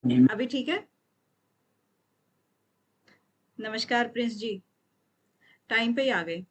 अभी ठीक है? नमस्कार प्रिंस जी, टाइम पे ही आ गए।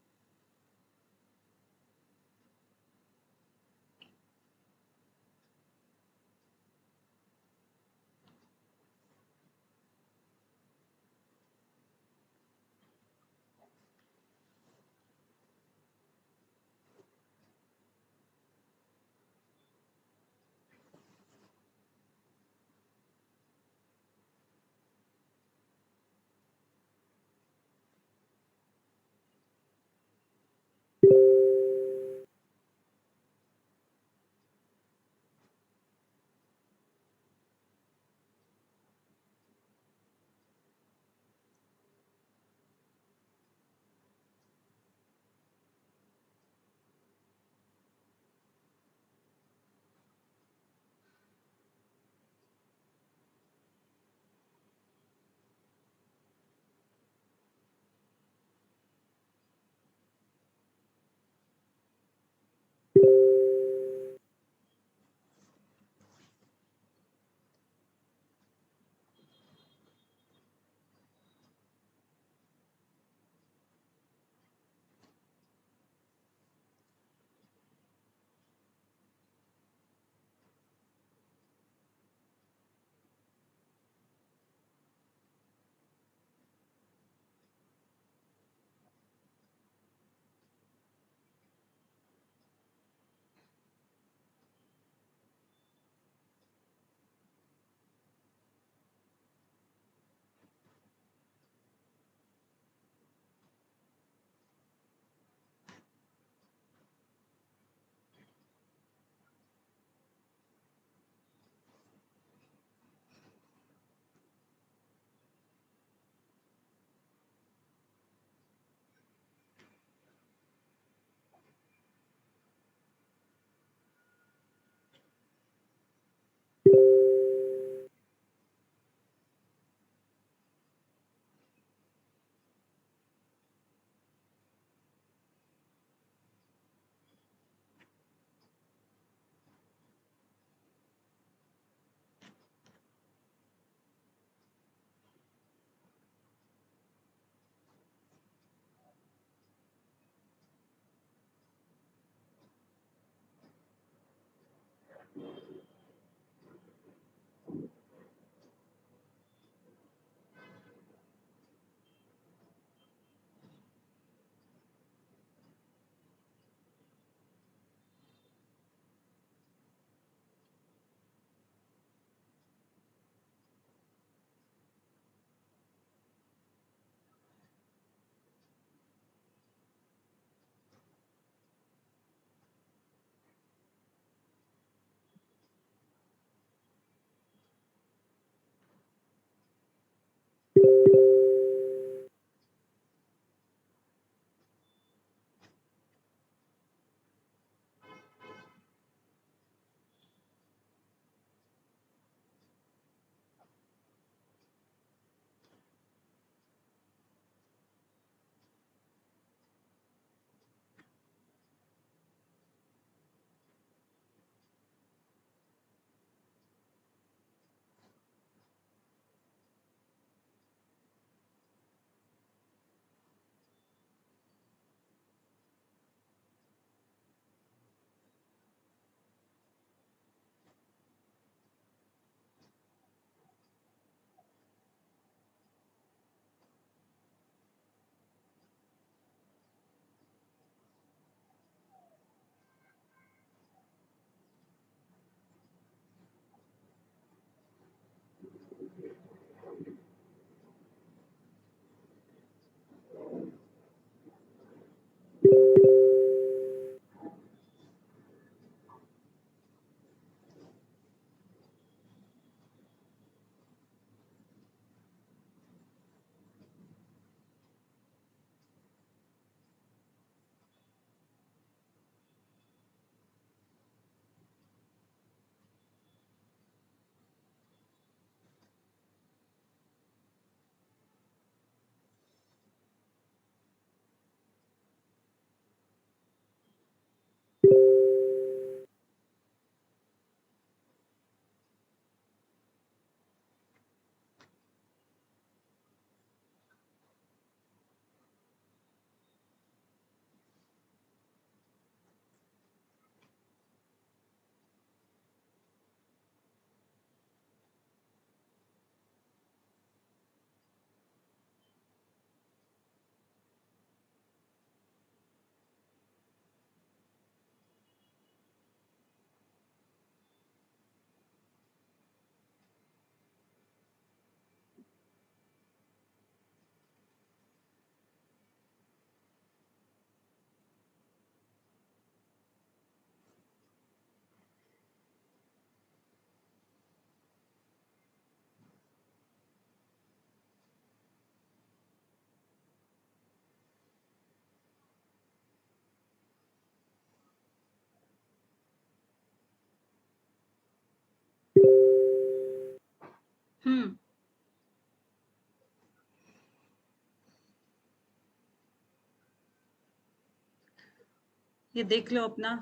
ये देख लो अपना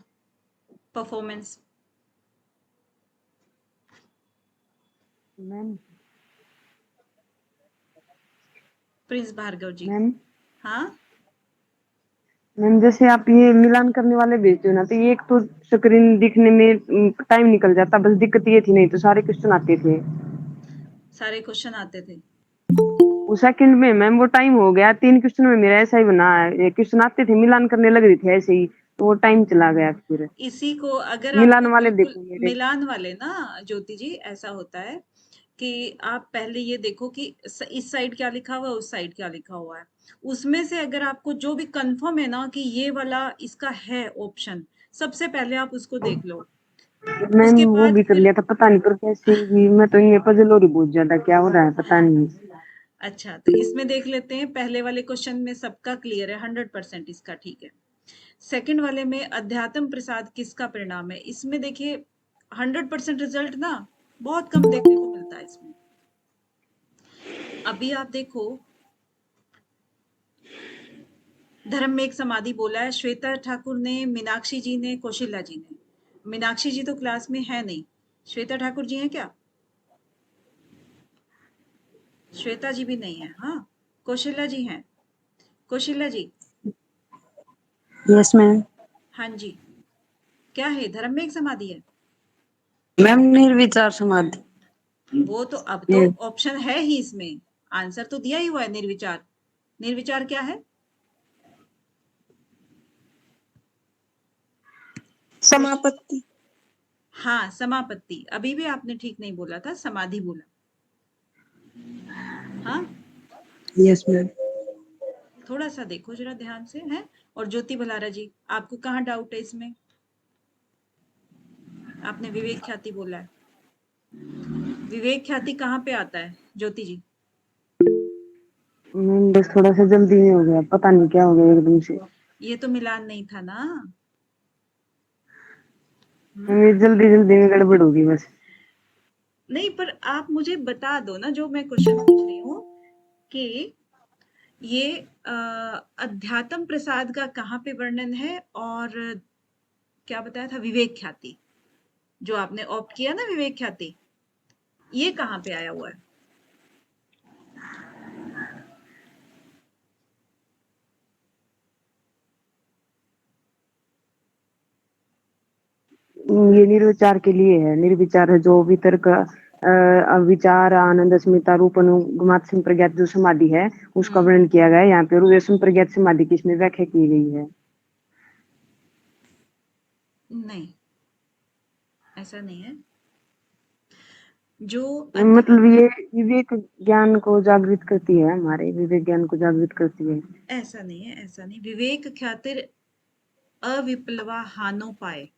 परफॉर्मेंस। मैम प्रिंस भार्गव जी। मैम हाँ मैम जैसे आप ये मिलान करने वाले भेजते हो ना, तो ये एक तो स्क्रीन दिखने में टाइम निकल जाता, बस दिक्कत ये थी, नहीं तो सारे क्वेश्चन आते थे। सारे क्वेश्चन आते थे। वो सेकंड में मैम वो टाइम हो गया, 3 क्वेश्चन में मेरा ऐसा ही बना है, क्वेश्चन आते थे मिलान करने लग रही थी ऐसे ही, तो वो टाइम चला गया फिर। इसी को अगर मिलान आपको वाले बिल्कुल देखो मेरे। मिलान वाले ना ज्योति जी, ऐसा होता है कि आप पहले ये देखो कि इस साइड क्या लिखा हुआ है, उस साइड क्या लिखा हुआ है। उसमें से अगर आपको जो भी कंफर्म है ना कि ये वाला इसका है ऑप्शन, सबसे पहले आप उसको देख लो। मैम उसके वो बाद भी कर फिर लिया था, पता नहीं पर कैसे भी, मैं तो ये पजल हो रही बहुत ज्यादा, क्या हो रहा है पता नहीं। अच्छा, तो इसमें देख लेते हैं। पहले वाले क्वेश्चन में सबका क्लियर है, 100% इसका ठीक है। सेकंड वाले में अध्यात्म प्रसाद किसका परिणाम है, इसमें देखिए 100% रिजल्ट ना बहुत कम देखने को मिलता है इसमें। अभी आप देखो, धर्म में एक समाधि बोला है श्वेता ठाकुर ने, मीनाक्षी जी ने, कौशल्या जी ने। मीनाक्षी जी तो क्लास में है नहीं, श्वेता ठाकुर जी हैं क्या? श्वेता जी भी नहीं है। हाँ, कौशल्या जी हैं। कौशल्या जी। Yes ma'am. हाँ जी। क्या है, धर्म में एक समाधि है। मैम निर्विचार समाधि। वो तो अब तो ऑप्शन है ही इसमें, आंसर तो दिया ही हुआ है निर्विचार। निर्विचार क्या है? समापत्ति। हाँ, समापत्ति। अभी भी आपने ठीक नहीं बोला था, समाधि बोला। हाँ, यस मैम। थोड़ा सा देखो जरा ध्यान से है। और ज्योति भलारा जी, आपको कहाँ डाउट है इसमें? आपने विवेक ख्याति बोला है। विवेक ख्याति कहाँ पे आता है ज्योति जी? बस थोड़ा सा जल्दी में हो गया, पता नहीं क्या हो गया एकदम से। ये तो मिलान नहीं था ना। ये जल्दी जल्दी में गड़बड़ होगी बस। नहीं, पर आप मुझे बता दो ना, जो मैं क्वेश्चन पूछ रही हूँ कि ये अध्यात्म प्रसाद का कहाँ पे वर्णन है, और क्या बताया था, विवेक ख्याति, जो आपने ऑप्ट किया ना विवेक ख्याति, ये कहाँ पे आया हुआ है? ये निर्विचार के लिए है, निर्विचार है जो वितर्क विचार आनंद अस्मिता रूप अनुगमात संप्रज्ञात जो समाधि है उसका वर्णन किया गया है यहाँ पे, और ये संप्रज्ञात समाधि की इसमें व्याख्या की गई है। नहीं, ऐसा नहीं है। जो मतलब ये विवेक ज्ञान को जागृत करती है, हमारे विवेक ज्ञान को जागृत करती है। ऐसा नहीं है, ऐसा नहीं। विवेक ख्यातिर अविप्लवा हानोपाय,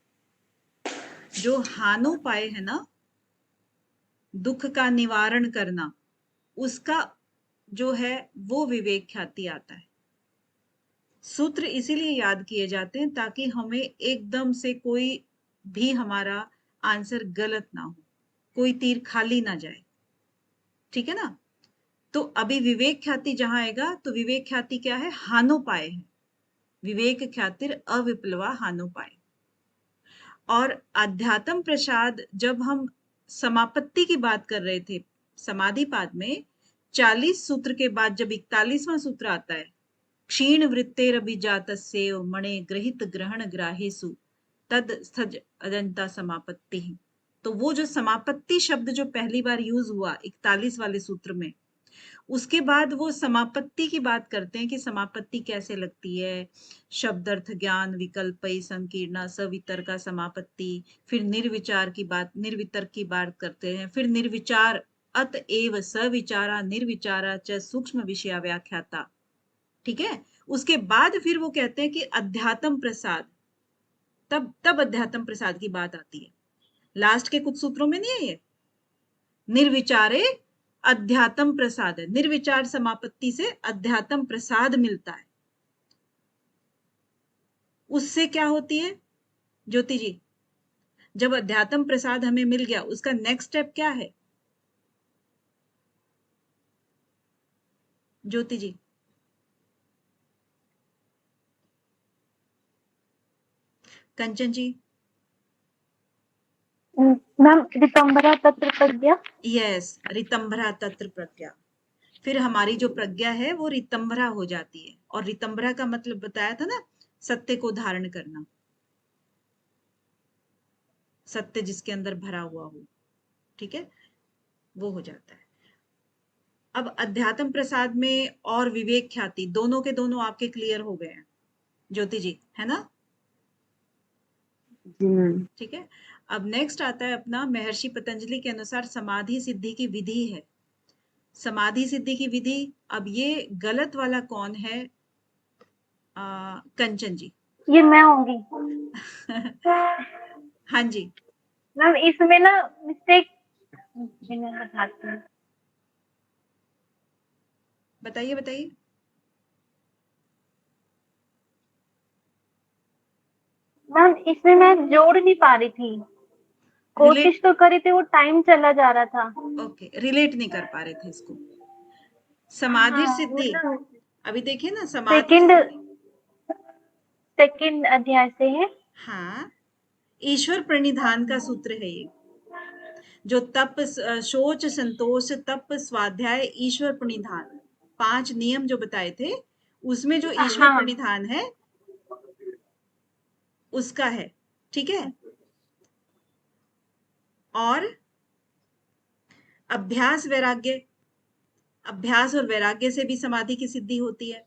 जो हानोपाय है ना, दुख का निवारण करना, उसका जो है वो विवेक ख्याति आता है। सूत्र इसीलिए याद किए जाते हैं ताकि हमें एकदम से कोई भी हमारा आंसर गलत ना हो, कोई तीर खाली ना जाए। ठीक है ना? तो अभी विवेक ख्याति जहां आएगा तो विवेक ख्याति क्या है, हानोपाय है। विवेक ख्यातिर अविप्लवा हानोपाय। और अध्यात्म प्रसाद, जब हम समापत्ति की बात कर रहे थे समाधि पाद में, 40 सूत्र के बाद जब 41वां सूत्र आता है, क्षीण वृत्तेरभिजातस्येव मणे गृहीत ग्रहण ग्राहेषु तद स्थज अजंता समापत्ति। तो वो जो समापत्ति शब्द जो पहली बार यूज हुआ 41 वाले सूत्र में, उसके बाद वो समापत्ति की बात करते हैं कि समापत्ति कैसे लगती है। शब्द अर्थ ज्ञान विकल्प संकीर्णा सवितर्का समापत्ति। फिर निर्विचार की बात, निर्वितर्क की बात करते हैं। फिर निर्विचार अतएव सविचारा निर्विचारा च सूक्ष्म विषया व्याख्याता। ठीक है, उसके बाद फिर वो कहते हैं कि अध्यात्म प्रसाद, तब अध्यात्म प्रसाद की बात आती है। लास्ट के कुछ सूत्रों में नहीं है ये, निर्विचारे अध्यात्म प्रसाद है। निर्विचार समापत्ति से अध्यात्म प्रसाद मिलता है। उससे क्या होती है ज्योति जी? जब अध्यात्म प्रसाद हमें मिल गया, उसका नेक्स्ट स्टेप क्या है? ज्योति जी। कंचन जी। मैम रितंबरा तत्र प्रज्ञा। यस, रितंभरा तत्र प्रज्ञा। फिर हमारी जो प्रज्ञा है वो रितंभरा हो जाती है, और रितंभरा का मतलब बताया था ना, सत्य को धारण करना, सत्य जिसके अंदर भरा हुआ हो, ठीक है, वो हो जाता है। अब अध्यात्म प्रसाद में और विवेक ख्याति दोनों के दोनों आपके क्लियर हो गए हैं ज्योति जी, है ना? जी मैम। ठीक है। अब नेक्स्ट आता है अपना महर्षि पतंजलि के अनुसार समाधि सिद्धि की विधि है। समाधि सिद्धि की विधि, अब ये गलत वाला कौन है? कंचन जी। ये मैं होंगी। हाँ जी, मैम इसमें ना मिस्टेक मैं बताती हूँ। बताइए बताइए। मैम इसमें मैं जोड़ नहीं पा रही थी, रिलेट, कोशिश तो करी थी, वो टाइम चला जा रहा था। ओके, रिलेट नहीं कर पा रहे थे इसको। समाधि हाँ सिद्धि, मतलब अभी देखिए ना, समाधि सेकंड सिद्धि, सेकंड अध्याय से है। हाँ, ईश्वर प्रणिधान का सूत्र है ये, जो तप, शोच, संतोष, तप, स्वाध्याय, ईश्वर प्रणिधान, 5 नियम जो बताए थे, उसमें जो ईश्वर हाँ प्रणिधान है उसका है, ठीक है। और अभ्यास वैराग्य, अभ्यास और वैराग्य से भी समाधि की सिद्धि होती है।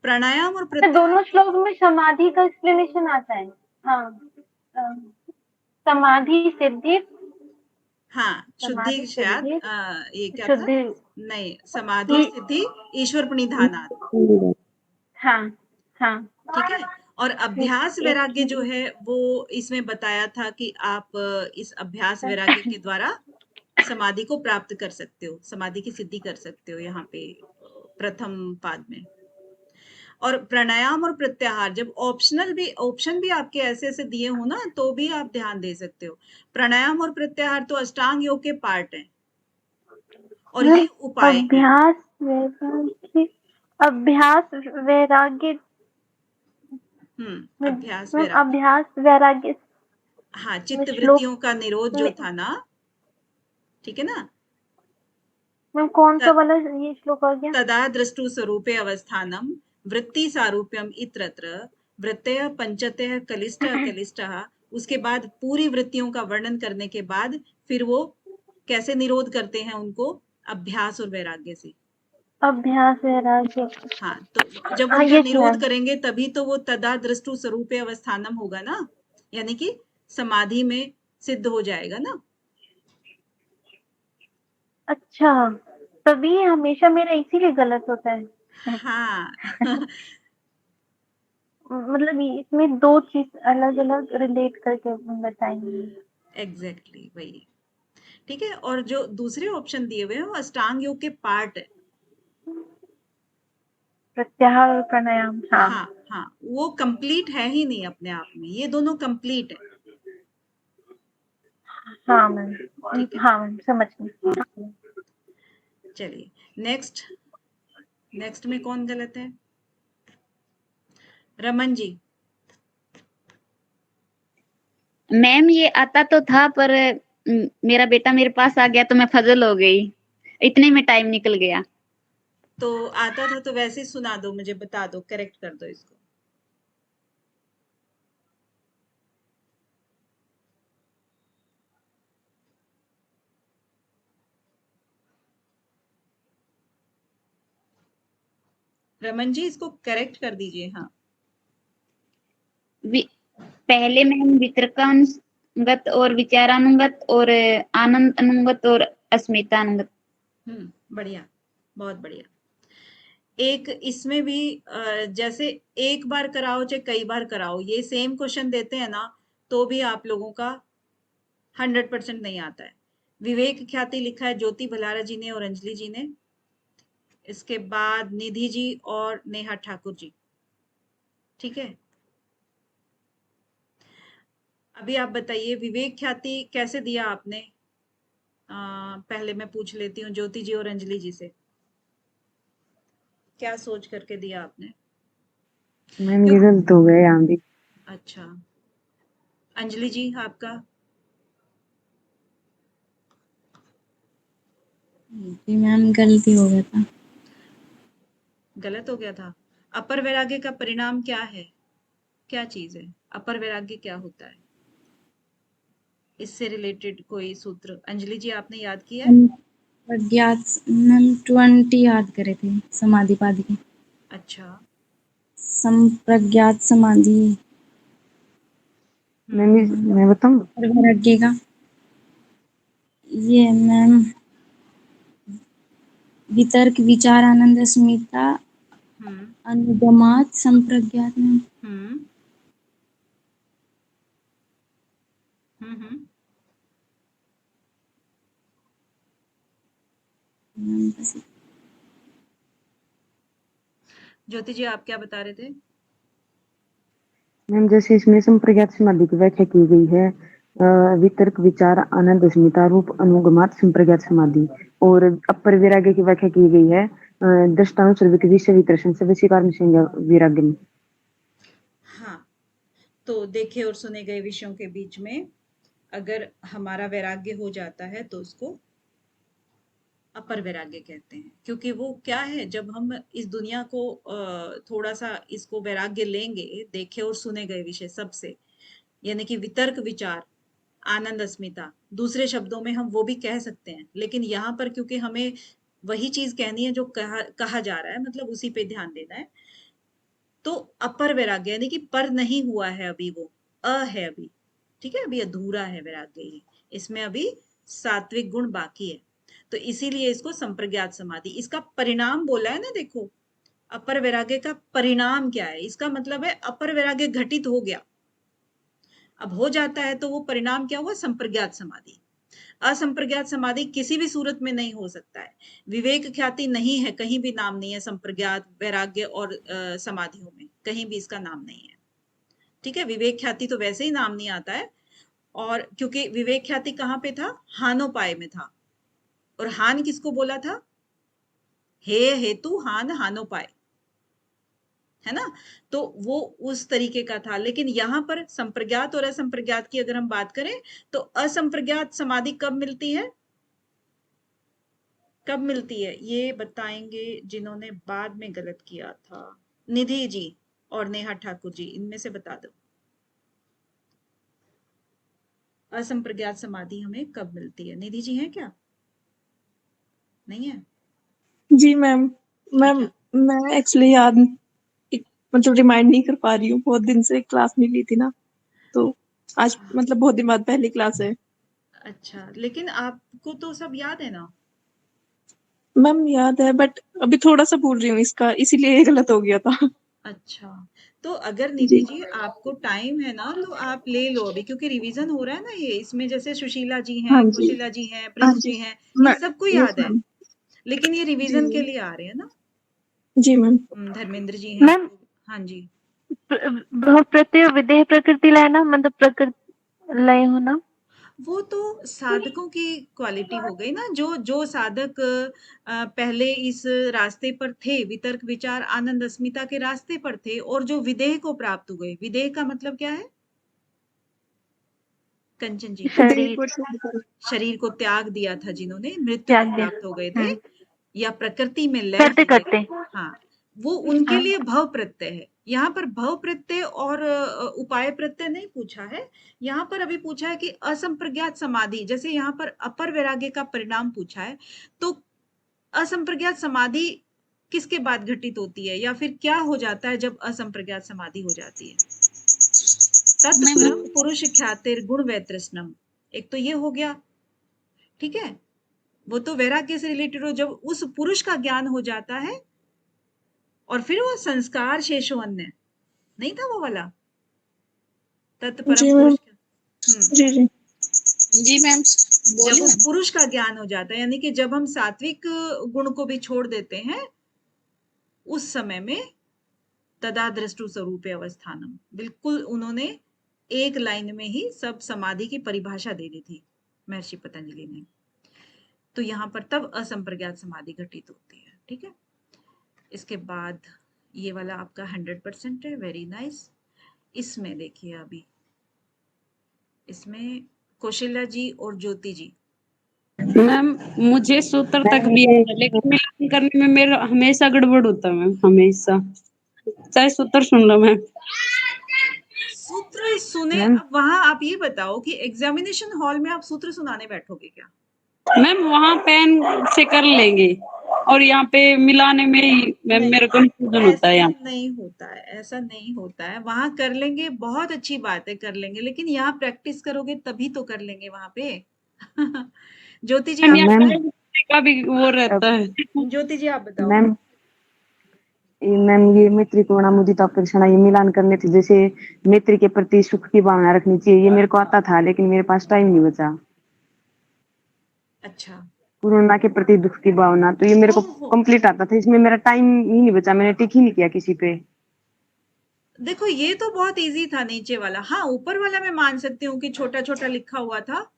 प्राणायाम और प्रत्याहार, दोनों श्लोक में समाधि का एक्सप्लेनेशन आता है। हाँ समाधि सिद्धि, हाँ, शुद्धि समाधि शायद सिद्धि ये क्या था, शुद्धि। नहीं, समाधि सिद्धि ईश्वर प्रणिधानात्, हाँ हाँ ठीक है। और अभ्यास वैराग्य जो एक है वो इसमें बताया था कि आप इस अभ्यास वैराग्य के द्वारा समाधि को प्राप्त कर सकते हो, समाधि की सिद्धि कर सकते हो, यहाँ पे प्रथम पाद में। और प्राणायाम और प्रत्याहार, जब ऑप्शन भी आपके ऐसे ऐसे दिए हो ना, तो भी आप ध्यान दे सकते हो। प्राणायाम और प्रत्याहार तो अष्टांग योग के पार्ट हैं, और ये उपाय हैं। अभ्यास वैराग्य, अभ्यास वैराग्य, अभ्यास मैम वैराग्य, अभ्यास वैराग्य हाँ, में चित्त श्लोक वृत्तियों का निरोध जो में, था ना, ठीक है ना, मैम कौन सा त- वाला ये श्लोक आ गया? तदा दृष्टु स्वरूपे अवस्थानम वृत्ति सारूप्यम इत्रत्र वृत्तयः पंचतयः कलिष्टः कलिष्टः, उसके बाद पूरी वृत्तियों का वर्णन करने के बाद फिर वो कैसे निरोध करते हैं उनको, अभ्यास और वैराग्य से। अभ्यास वैराग्य, हाँ, तो जब हाँ उनका ये निरोध मैम। करेंगे तभी तो वो तदा दृष्टु स्वरूपे अवस्थानम होगा ना, यानी कि समाधि में सिद्ध हो जाएगा ना। अच्छा तभी हमेशा मेरा इसीलिए गलत होता है। हाँ। मतलब इसमें दो चीज अलग अलग रिलेट करके बताएंगे। एग्जैक्टली वही, ठीक है। और जो दूसरे ऑप्शन दिए हुए हैं वो अष्टांग योग के पार्ट है। प्रत्याहार और प्राणायाम, हाँ हाँ हाँ, वो कंप्लीट है ही नहीं अपने आप में, ये दोनों कंप्लीट है, हाँ मैम, ठीक है। हाँ मैम समझ गई। चलिए नेक्स्ट, नेक्स्ट में कौन गलत है? रमन जी। मैम ये आता तो था पर मेरा बेटा मेरे पास आ गया तो मैं फजल हो गई, इतने में टाइम निकल गया। तो आता था तो वैसे ही सुना दो, मुझे बता दो, करेक्ट कर दो इसको। रमन जी इसको करेक्ट कर दीजिए। हाँ, पहले मैम वितर्कानुगत और विचारानुगत और आनंद अनुगत और अस्मिता अनुगत। बढ़िया, बहुत बढ़िया। एक इसमें भी जैसे एक बार कराओ चाहे कई बार कराओ, ये सेम क्वेश्चन देते हैं ना, तो भी आप लोगों का 100% नहीं आता है। विवेक ख्याति लिखा है ज्योति भलारा जी ने और अंजलि जी ने, इसके बाद निधि जी और नेहा ठाकुर जी, ठीक है। अभी आप बताइए विवेक ख्याति कैसे दिया आपने? पहले मैं पूछ लेती हूँ ज्योति जी और अंजलि जी से। क्या सोच करके दिया आपने? मैम क्यों? ये गलत हो गया यहाँ भी। अच्छा, अंजलि जी आपका? जी मैम गलती हो गया था। गलत हो गया था। अपर वैराग्य का परिणाम क्या है? क्या चीज है? अपर वैराग्य क्या होता है? इससे रिलेटेड कोई सूत्र अंजलि जी आपने याद किया है? प्रज्ञात मैम 20 याद करे थे समाधि पादि के। अच्छा। संप्रज्ञात समाधि मैं बताऊँ? और वैराग्य का ये मैम वितर्क विचार आनंद अस्मिता हम्म अनुगमात संप्रज्ञात मैम। हम्म हम्म। मैम बस ज्योति जी आप क्या बता रहे थे? मैम जैसे इसमें संप्रज्ञात समाधि की व्याख्या की गई है, वितर्क विचार आनंद अस्मिता रूप अनुगमात संप्रज्ञात समाधि, और अपर वैराग्य की व्याख्या की गई है दृष्टानुसार विषय वितर्शन से वशीकार संज्ञा वैराग्य में। हाँ, तो देखे और सुने गए विषयों के बीच में अगर हमारा वैराग्य हो जाता है तो उसको अपर वैराग्य कहते हैं, क्योंकि वो क्या है, जब हम इस दुनिया को थोड़ा सा इसको वैराग्य लेंगे देखे और सुने गए विषय सबसे, यानी कि वितर्क विचार आनंद अस्मिता, दूसरे शब्दों में हम वो भी कह सकते हैं, लेकिन यहाँ पर क्योंकि हमें वही चीज कहनी है जो कहा जा रहा है, मतलब उसी पे ध्यान देना है, तो अपर वैराग्य यानी कि पर नहीं हुआ है अभी, वो है अभी, ठीक है, अभी अधूरा है वैराग्य ही, इसमें अभी सात्विक गुण बाकी है, तो इसीलिए इसको संप्रज्ञात समाधि, इसका परिणाम बोला है ना, देखो अपर वैराग्य का परिणाम क्या है, इसका मतलब है अपर वैराग्य घटित हो गया, अब हो जाता है तो वो परिणाम क्या हुआ, संप्रज्ञात समाधि। असंप्रज्ञात समाधि किसी भी सूरत में नहीं हो सकता है, विवेक ख्याति नहीं है, कहीं भी नाम नहीं है संप्रज्ञात वैराग्य और समाधियों में कहीं भी इसका नाम नहीं है, ठीक है, विवेक ख्याति तो वैसे ही नाम नहीं आता है, और क्योंकि विवेक ख्याति कहाँ पे था, हानोपाय में था, और हान किसको बोला था, हे हेतु हान हानोपाय, है ना, तो वो उस तरीके का था, लेकिन यहाँ पर संप्रज्ञात और असंप्रज्ञात की अगर हम बात करें तो असंप्रज्ञात समाधि कब मिलती है, कब मिलती है ये बताएंगे जिन्होंने बाद में गलत किया था, निधि जी और नेहा ठाकुर जी, इनमें से बता दो असंप्रज्ञात समाधि हमें कब मिलती है, निधि जी हैं क्या, नहीं है? जी मैम। मैम अच्छा मैं एक्चुअली याद मतलब रिमाइंड नहीं कर पा रही हूँ, बहुत दिन से क्लास नहीं ली थी ना, तो आज मतलब बहुत दिन बाद पहली क्लास है। अच्छा, लेकिन आपको तो सब याद है ना? मैम याद है बट अभी थोड़ा सा भूल रही हूँ इसका, इसीलिए ये गलत हो गया था। अच्छा, तो अगर जी निधि जी आपको टाइम है ना तो आप ले लो अभी, क्योंकि रिवीजन हो रहा है ना ये, इसमें जैसे सुशीला जी हाँ हैं, जी। कौशिला जी हैं, हाँ प्रिंस जी जी हैं, ये मैं सबको यस याद है, मैम। लेकिन ये जी रिवीजन के जी लिए आ रहे हैं ना। जी मैम। धर्मेंद्र जी हैं, मैम हाँ जी, भाव प्रत्यय विदेह प्रकृति लय ना, मतलब प्रकृति लय होना। वो तो साधकों की क्वालिटी हो गई ना, जो जो साधक पहले इस रास्ते पर थे, वितर्क विचार आनंद अस्मिता के रास्ते पर थे, और जो विदेह को प्राप्त हुए, विदेह का मतलब क्या है कंचन जी, देह शरीर को छोड़ कर। शरीर को त्याग दिया था जिन्होंने, मृत्यु को त्याग दिया। प्राप्त हो गए थे, या प्रकृति में लय करते हो गए करते। थे, हाँ, वो उनके हाँ। लिए भव प्रत्यय है, यहाँ पर भव प्रत्यय और उपाय प्रत्यय नहीं पूछा है, यहाँ पर अभी पूछा है कि असंप्रज्ञात समाधि, जैसे यहाँ पर अपर वैराग्य का परिणाम पूछा है, तो असंप्रज्ञात समाधि किसके बाद घटित होती है, या फिर क्या हो जाता है जब असंप्रज्ञात समाधि हो जाती है, तत्परम पुरुष ख्यातिर गुण वैतृष्णम, एक तो ये हो गया, ठीक है, वो तो वैराग्य से रिलेटेड हो, जब उस पुरुष का ज्ञान हो जाता है, और फिर वो संस्कार शेषो अन्य, नहीं था वो वाला तत्परम जी मैम। पुरुष का, जी जी जी मैम जब बोलिए। उस पुरुष का ज्ञान हो जाता है, यानी कि जब हम सात्विक गुण को भी छोड़ देते हैं, उस समय में तदा दृष्टु स्वरूप अवस्थानम, बिल्कुल उन्होंने एक लाइन में ही सब समाधि की परिभाषा दे दी थी महर्षि पतंजलि ने, तो यहाँ पर तब असंप्रज्ञात समाधि घटित होती है, ठीक है, इसके बाद ये वाला आपका 100% है, वेरी नाइस। इसमें देखिए अभी इसमें कौशल्या जी और ज्योति जी। मैम मुझे सूत्र तक मैम भी ये आता है, लेकिन मिलान करने में मेरा हमेशा गड़बड़ होता है मैम, हमेशा। चाहे सूत्र सुन लो मैम। सूत्र सुने, मैम अब वहां आप ये बताओ कि एग्जामिनेशन हॉल में आप सूत्र सुनाने बैठोगे क्या? मैम वहाँ पेन से कर लेंगे और यहाँ पे मिलाने में ही मैम नहीं, मेरा कंफ्यूजन होता है ऐसा यहाँ। नहीं होता है, ऐसा नहीं होता है। वहां कर लेंगे, बहुत अच्छी बात है, कर लेंगे, लेकिन यहाँ प्रैक्टिस करोगे तभी तो कर लेंगे वहां पे। ज्योति जी मैम आप यहाँ मैम बताओ। करने का भी वो रहता है। ज्योति जी आप बताओ। मैम ये मैत्री करुणामुदिता उपेक्षा ये मिलान करने थे, जैसे मैत्री के प्रति सुख की भावना रखनी चाहिए, ये मेरे को आता था लेकिन मेरे पास टाइम नहीं बचा। अच्छा, करुणा के प्रति दुख की भावना, तो ये मेरे को ओहो, कंप्लीट आता था, इसमें मेरा टाइम ही नहीं बचा, मैंने टिक ही नहीं किया किसी पे। देखो ये तो बहुत इजी था नीचे वाला। हाँ, ऊपर वाला मैं मान सकती हूँ कि छोटा छोटा लिखा हुआ था,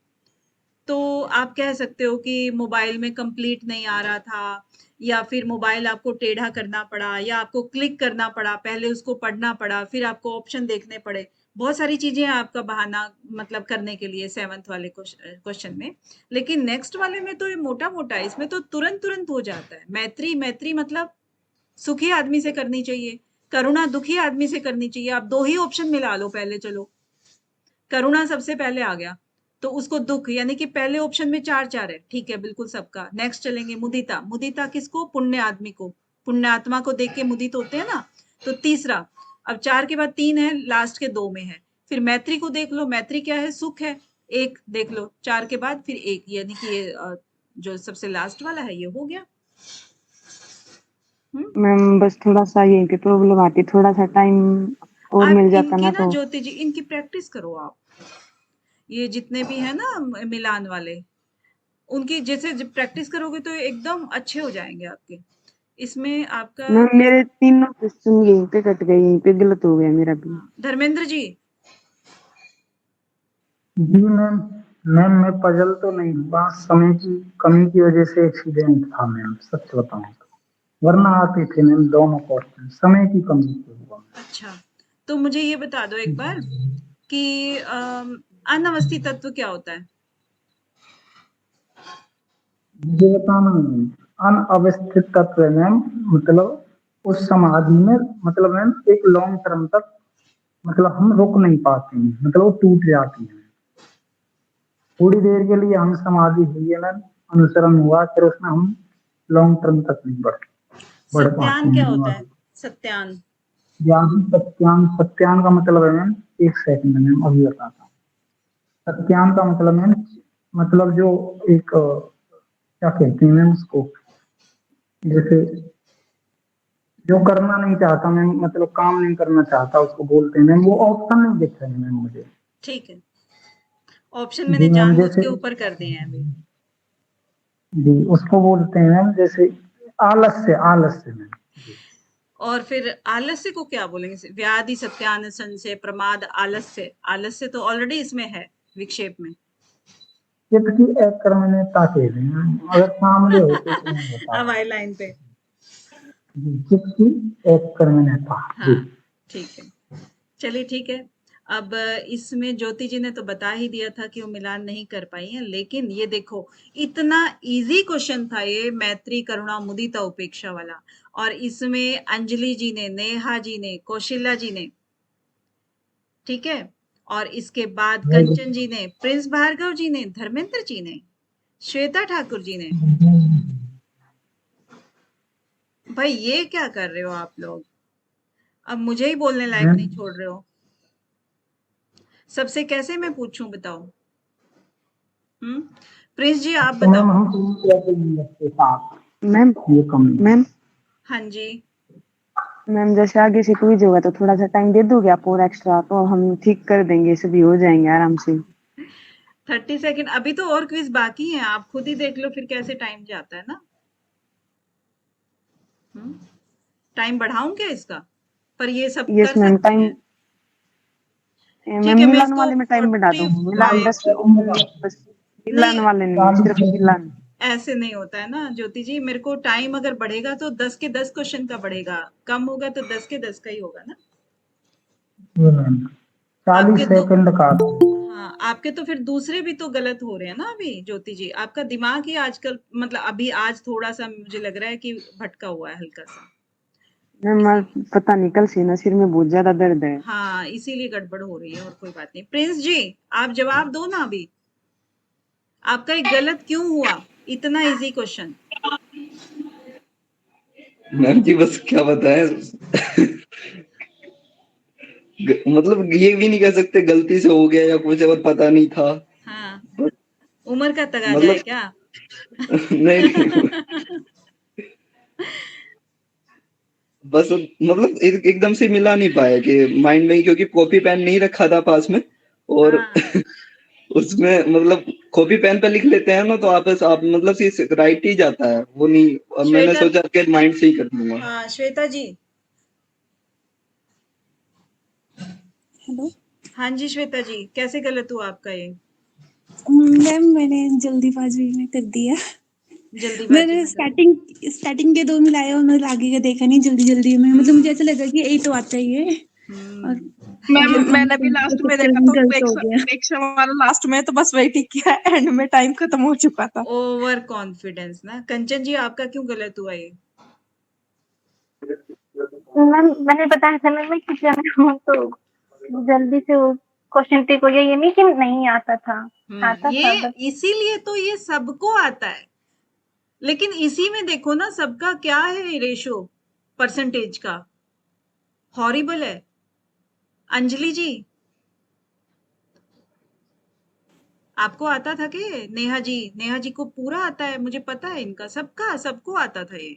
तो आप कह सकते हो कि मोबाइल में कंप्लीट नहीं आ रहा था, या फिर मोबाइल आपको टेढ़ा करना पड़ा, या आपको क्लिक करना पड़ा, पहले उसको पढ़ना पड़ा, फिर आपको ऑप्शन देखने पड़े। बहुत सारी चीजें हैं आपका बहाना मतलब करने के लिए 7th वाले क्वेश्चन में। लेकिन नेक्स्ट वाले में तो ये मोटा मोटा है, इसमें तो तुरंत तुरंत हो जाता है। मैत्री, मैत्री मतलब सुखी आदमी से करनी चाहिए, करुणा दुखी आदमी से करनी चाहिए। आप 2 ही ऑप्शन मिला लो पहले, चलो करुणा सबसे पहले आ गया तो उसको दुख, यानी कि पहले ऑप्शन में 4 है, ठीक है बिल्कुल सबका। नेक्स्ट चलेंगे मुदिता, मुदिता किसको? पुण्य आदमी को, पुण्यात्मा को देख के मुदित होते हैं ना, तो तीसरा। अब 4 के बाद 3 है, लास्ट के 2 में है। फिर मैत्री को देख लो, मैत्री क्या है? सुख है, 1 देख लो 4 के बाद फिर 1, यानी कि ये जो सबसे लास्ट वाला है ये हो गया। मैम बस थोड़ा सा यही पे प्रॉब्लम आती, थोड़ा सा टाइम और आप मिल जाता इनकी ना ना तो। ज्योति जी, इनकी प्रैक्टिस करो आप, ये जितने भी है ना मिलान वाले, उनकी जैसे जब प्रैक्टिस करोगे तो एकदम अच्छे हो जाएंगे आपके। इसमें आपका मैम मेरे तीनों क्वेश्चन यहीं पे कट गए, यहीं पे गलत हो गया मेरा भी। धर्मेंद्र जी। जी मैम, मैम मैं पजल तो नहीं हुआ, समय की कमी की वजह से एक्सीडेंट था मैम, सच बताऊं तो, वरना आते थे मैम दोनों क्वेश्चन, समय की कमी से हुआ। अच्छा, तो मुझे ये बता दो एक बार कि अनवस्थित तत्व क्या होता है? मुझे बताना मैम, अनअवस्थित तत्व है मैम, मतलब उस समाधि में, मतलब मैम एक लॉन्ग टर्म तक मतलब हम रुक नहीं पाते हैं, मतलब वो टूट जाती है। थोड़ी देर के लिए हम समाधि हुई है मैम, अनुसरण हुआ, फिर उसमें हम लॉन्ग टर्म तक नहीं बढ़ पाते सत्यान क्या हैं होता है? आगे। सत्यान। ज्ञान सत्यान, सत्यान का मतलब है मैम, एक सेकंड मैम अभी बताता हूँ। सत्यान का मतलब मैम, मतलब जो एक क्या कहते हैं मैम उसको, जैसे जो करना नहीं चाहता मैम, मतलब काम नहीं करना चाहता उसको बोलते हैं मैम, वो ऑप्शन नहीं दिख रहे हैं मैम मुझे। ठीक है, ऑप्शन मैंने जी मैम, जानबूझ जैसे के ऊपर कर दिए हैं अभी। जी उसको बोलते हैं मैम, जैसे आलस्य, आलस्य मैम। और फिर आलस्य को क्या बोलेंगे? व्याधि, सत्यान, संशय, प्रमाद, आलस्य। आलस्य तो ऑलरेडी इसमें है विक्षेप में। चित्त की अकर्मण्यता कह रहे हैं, अगर सामने होते तो मैं बता अब रहा आए लाइन पे। हूँ। चित्त की अकर्मण्यता। जी हाँ, ठीक है, चलिए ठीक है। अब इसमें ज्योति जी ने तो बता ही दिया था कि वो मिलान नहीं कर पाई हैं, लेकिन ये देखो इतना इजी क्वेश्चन था ये, मैत्री करुणा मुदिता उपेक्षा वाला, और इसमें अंजलि जी ने, नेहा जी ने, कौशल्या जी ने, ठीक है, और इसके बाद कंचन जी ने, प्रिंस भार्गव जी ने, धर्मेंद्र जी ने, श्वेता ठाकुर जी ने। भाई ये क्या कर रहे हो आप लोग? अब मुझे ही बोलने लायक नहीं छोड़ रहे हो। सबसे कैसे मैं पूछूं बताओ? प्रिंस जी आप तो मैम बताओ। हम के साथ मैम ये कमी है। मैम हाँ जी, मैम जैसे आगे से क्विज होगा तो थोड़ा सा टाइम दे दोगे आप और एक्स्ट्रा, तो हम ठीक कर देंगे, सभी हो जाएंगे आराम से। 30 सेकंड अभी तो और क्विज बाकी हैं, आप खुद ही देख लो फिर कैसे टाइम जाता है ना। टाइम बढ़ाऊं क्या इसका? पर ये सब यस कर मैम, सकते टाइम हैं। ठीक मैम है, मैं मिलान इसको वाले में टाइम बढ़ा दो, मिलान 10 45 बस, मिलान नहीं, वाले नहीं, सिर्फ 40 मिलान। ऐसे नहीं होता है ना ज्योति जी, मेरे को टाइम अगर बढ़ेगा तो 10 के 10 क्वेश्चन का बढ़ेगा, कम होगा तो 10 के 10 का ही होगा ना। जी मैम, 40 आपके दो, सेकंड का आता है। हाँ आपके तो फिर दूसरे भी तो गलत हो रहे हैं ना अभी ज्योति जी, आपका दिमाग ही आजकल मतलब अभी आज थोड़ा सा मुझे लग रहा है कि भटका हुआ है हल्का सा, मैम इसीलिए। पता नहीं कल से ना सिर में बहुत ज्यादा दर्द है। हाँ इसीलिए गड़बड़ हो रही है, और कोई बात नहीं। प्रिंस जी आप जवाब दो ना अभी, आपका एक गलत क्यों हुआ, इतना इजी क्वेश्चन। मैम जी बस क्या बताएं मतलब ये भी नहीं कह सकते गलती से हो गया या कुछ और पता नहीं था। हाँ बस उम्र का तगाजा है मतलब क्या? नहीं नहीं बस मतलब एकदम से मिला नहीं पाया कि माइंड में, क्योंकि कॉपी पेन नहीं रखा था पास में, और हाँ उसमें मतलब कॉपी पेन पे लिख लेते हैं ना तो आप मतलब राइट ही जाता है वो नहीं। अब मैंने श्वेता, सोचा कि माइंड से ही कर लूंगा। हाँ श्वेता जी। हेलो हाँ जी श्वेता जी, कैसे गलत हुआ आपका ये? मैम, मैंने जल्दीबाजी में कर दिया। जल्दीबाजी मैंने में कर, स्टार्टिंग स्टार्टिंग के दो मिलाए और मैं आगे का देखा नहीं जल्दी जल्दी में, मतलब मुझे ऐसा लगा कि यही तो आता ही है। और मैम ये तो मैंने भी लास्ट में देखा तो गलत हो प्रेक्षा गया। प्रेक्षा वाला लास्ट में, तो बस वही ठीक किया, एंड में टाइम खत्म हो चुका था। ओवर कॉन्फिडेंस ना। कंचन जी आपका क्यों गलत हुआ ये? मैम मैंने बताया था ना, मैं किचन में हूँ तो जल्दी से वो क्वेश्चन टिक हो गया। ये नहीं कि नहीं आता था, आता था ये बस। इसीलिए तो ये सबको आता है, लेकिन इसी में देखो ना सबका क्या है रेशो परसेंटेज का, हॉरिबल है। अंजलि जी आपको आता था कि? नेहा जी, नेहा जी को पूरा आता है, मुझे पता है इनका सबका, सबको आता था ये।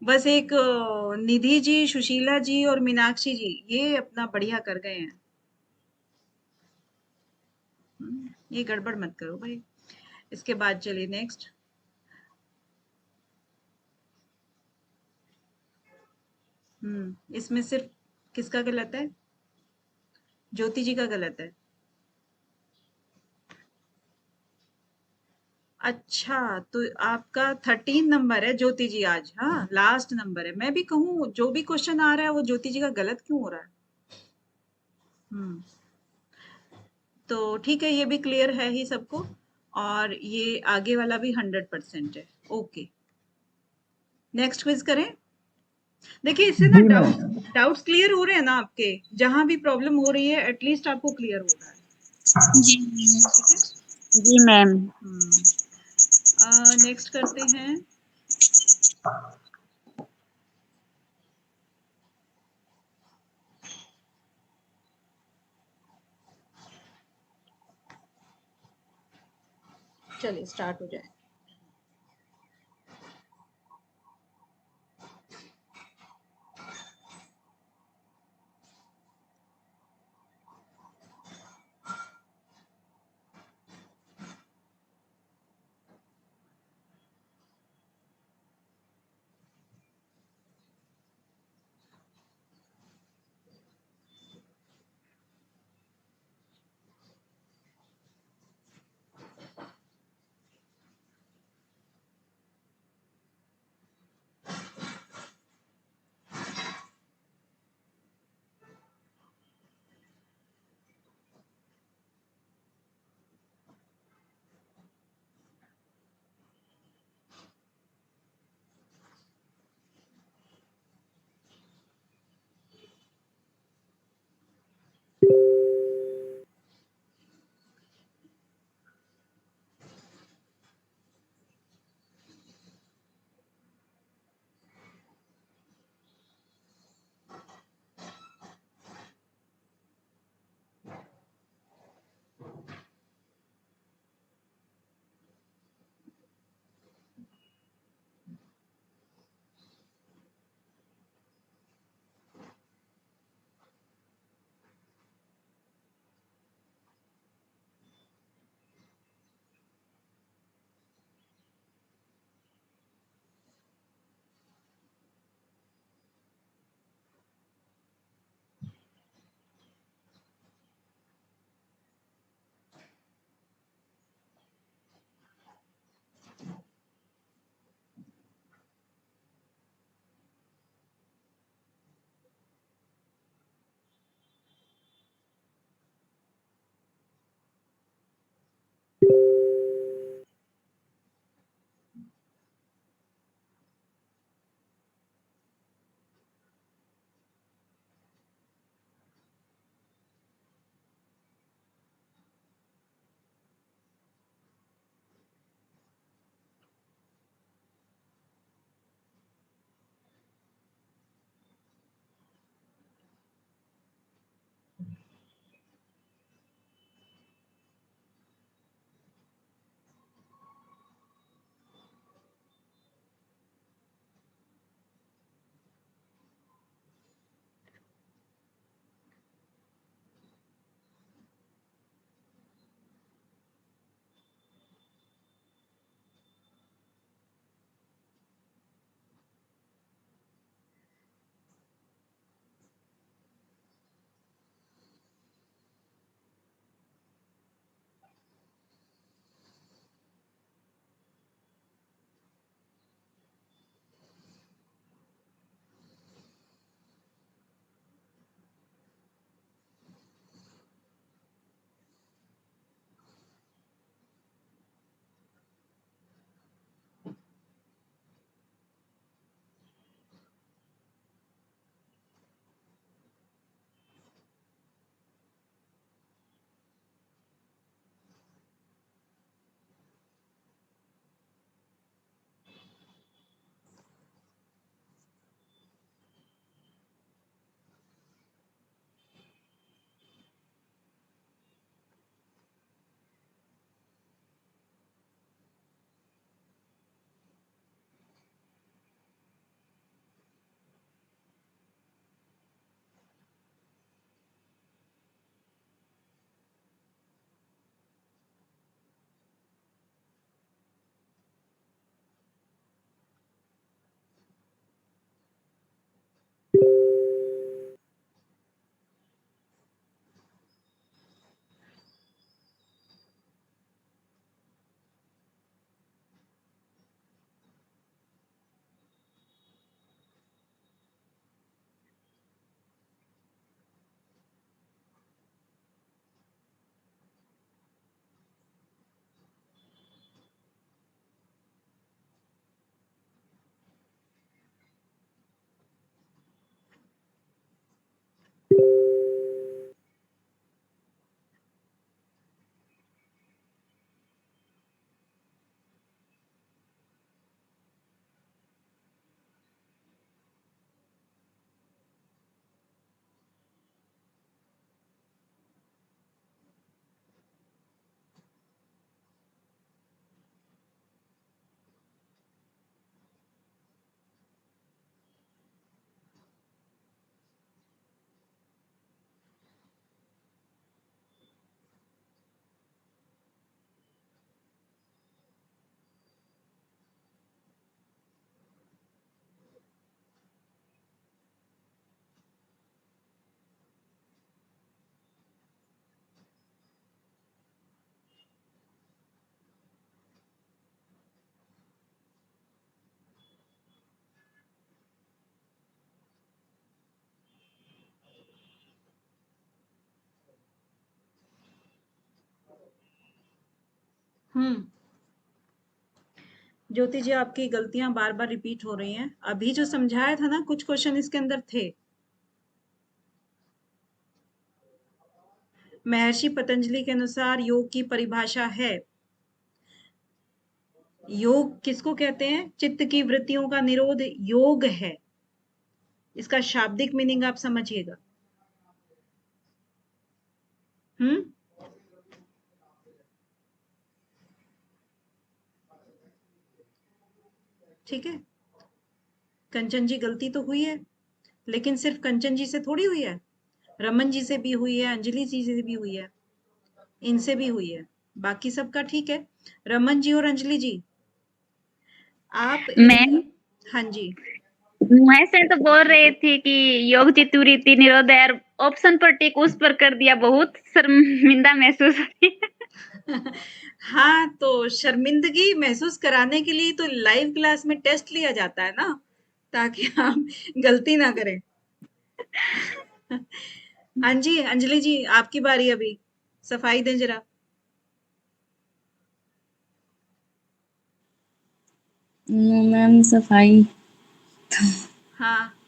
बस एक निधि जी, सुशीला जी और मीनाक्षी जी ये अपना बढ़िया कर गए हैं। ये गड़बड़ मत करो भाई। इसके बाद चलिए नेक्स्ट। इसमें सिर्फ किसका गलत है? ज्योति जी का गलत है। अच्छा तो आपका 13 नंबर है ज्योति जी आज, हाँ लास्ट नंबर है। मैं भी कहूँ जो भी क्वेश्चन आ रहा है वो ज्योति जी का गलत क्यों हो रहा है? हम्म तो ठीक है, ये भी क्लियर है ही सबको, और ये आगे वाला भी 100% है। ओके नेक्स्ट क्विज करें। देखिए इससे ना जी मैम। डाउट्स क्लियर हो रहे हैं ना आपके, जहां भी प्रॉब्लम हो रही है एटलीस्ट आपको क्लियर हो रहा है। जी ठीक है। जी मैम। नेक्स्ट करते हैं। चलिए स्टार्ट हो जाए। ज्योति जी, आपकी गलतियां बार बार रिपीट हो रही हैं। अभी जो समझाया था ना, कुछ क्वेश्चन इसके अंदर थे। महर्षि पतंजलि के अनुसार योग की परिभाषा है, योग किसको कहते हैं? चित्त की वृत्तियों का निरोध योग है। इसका शाब्दिक मीनिंग आप समझिएगा। ठीक है। कंचन जी, गलती तो हुई है, लेकिन सिर्फ कंचन जी से थोड़ी हुई है, रमन जी से भी हुई है, अंजलि जी से भी हुई है, इनसे भी हुई है, बाकी सबका ठीक है। रमन जी और अंजलि जी, आप मैम, हाँ जी, मुँह से तो बोल रही थी कि योग चित्त वृत्ति निरोध है, और ऑप्शन पर टिक उस पर कर दिया, बहुत शर्मिंदा महसूस होती है। हाँ, तो शर्मिंदगी महसूस कराने के लिए तो लाइव क्लास में टेस्ट लिया जाता है ना, ताकि हम गलती ना करें। हाँ जी, अंजलि जी, आपकी बारी अभी, सफाई दें जरा। मैम सफाई। हाँ,